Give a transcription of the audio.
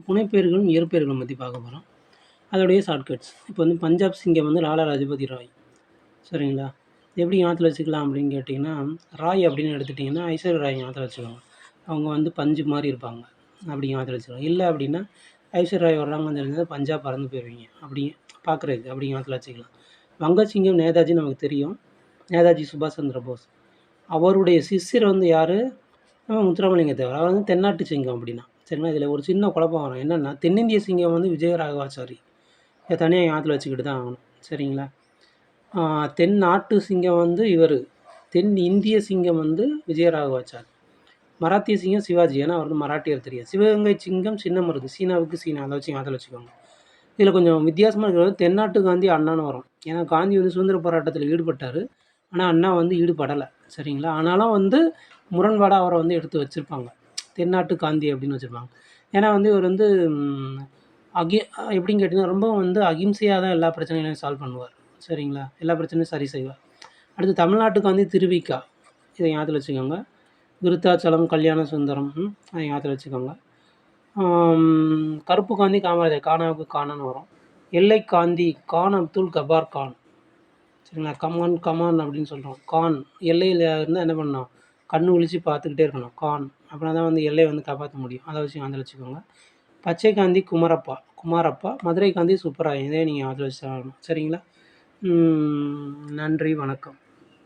புனைப்பெயர்களும் இயற்பெயர்களும் பற்றி பார்க்க போகிறோம். அதோடைய ஷார்ட்கட்ஸ். இப்போ வந்து பஞ்சாப் சிங்கம் வந்து லாலா லஜபதி ராய். சரிங்களா? எப்படி ஞாபகத்துல வச்சுக்கலாம் அப்படின்னு கேட்டிங்கன்னா, ராய் அப்படின்னு எடுத்துட்டிங்கன்னா, ஐஸ்வர்யா ராய் ஞாபகத்துல வச்சுக்கோங்க. அவங்க வந்து பஞ்சு மாரி இருப்பாங்க. அப்படி ஞாபகத்துல வச்சுக்கோங்க. இல்ல அப்படின்னா, ஐஸ்வர்யா ராய் வர்றாங்கன்னு தெரிஞ்சா பஞ்சாப் பறந்து போயிருவீங்க. அப்படி பார்க்குறதுக்கு அப்படி ஞாபகத்துல வச்சுக்கலாம். வங்கச்சிங்கம் நேதாஜி நமக்கு தெரியும். நேதாஜி சுபாஷ் சந்திர போஸ். அவருடைய சிஷ்யர் வந்து யாரு? முத்துராமலிங்க தேவர். அவர் வந்து தென்னாட்டு சிங்கம் அப்படின்னா. சரிங்களா? இதில் ஒரு சின்ன குழப்பம் வரும். என்னென்னா, தென்னிந்திய சிங்கம் வந்து விஜயராகவாச்சாரி. இதை தனியாக ஞாபகத்துல வச்சுக்கிட்டு தான் ஆகணும். சரிங்களா? தென்னாட்டு சிங்கம் வந்து இவர். தென் இந்திய சிங்கம் வந்து விஜயராகவாச்சாரி. மராத்திய சிங்கம் சிவாஜி. ஏன்னா அவர் வந்து மராட்டியர் தெரியும். சிவகங்கை சிங்கம் சின்ன மருது. சீனாவுக்கு சீனா. அதை வச்சு ஞாபகத்துல வச்சுக்கோங்க. இதில் கொஞ்சம் வித்தியாசமாக இருக்கிறது தென்னாட்டு காந்தி அண்ணான்னு வரும். ஏன்னா காந்தி வந்து சுதந்திர போராட்டத்தில் ஈடுபட்டார். ஆனால் அண்ணா வந்து ஈடுபடலை. சரிங்களா? ஆனாலும் வந்து முரண்பாடாக அவரை வந்து எடுத்து வச்சுருப்பாங்க. தென்னாட்டு காந்தி அப்படின்னு வச்சுருப்பாங்க. ஏன்னா வந்து இவர் வந்து எப்படின்னு கேட்டிங்கன்னா, ரொம்ப வந்து அகிம்சையாக தான் எல்லா பிரச்சனைகளையும் சால்வ் பண்ணுவார். சரிங்களா? எல்லா பிரச்சனையும் சரி செய்வார். அடுத்து தமிழ்நாட்டுக்கு வந்து திருவிக்கா. இதை ஞாபகத்தில் வச்சுக்கோங்க. விருத்தாச்சலம், கல்யாண சுந்தரம். அதை ஞாபகத்தில் வச்சுக்கோங்க. கருப்பு காந்தி காமராஜர். கானாவுக்கு காணன்னு வரும். எல்லை காந்தி கான் அப்துல் கபார் கான். சரிங்களா? கமான் கமான் அப்படின்னு சொல்கிறோம். கான் எல்லையில் இருந்தால் என்ன பண்ணணும்? கண்ணு விழிச்சு பார்த்துக்கிட்டே இருக்கணும். கான் அப்படின்னா தான் வந்து எல்லையை வந்து காப்பாற்ற முடியும். அதை வச்சு ஞாபகத்தில் வச்சுக்கோங்க. பச்சை காந்தி குமாரப்பா. மதுரை காந்தி சுப்பராயன். இதே நீங்கள் ஞாபகத்தில் வச்சு ஆகணும். சரிங்களா? நன்றி, வணக்கம்.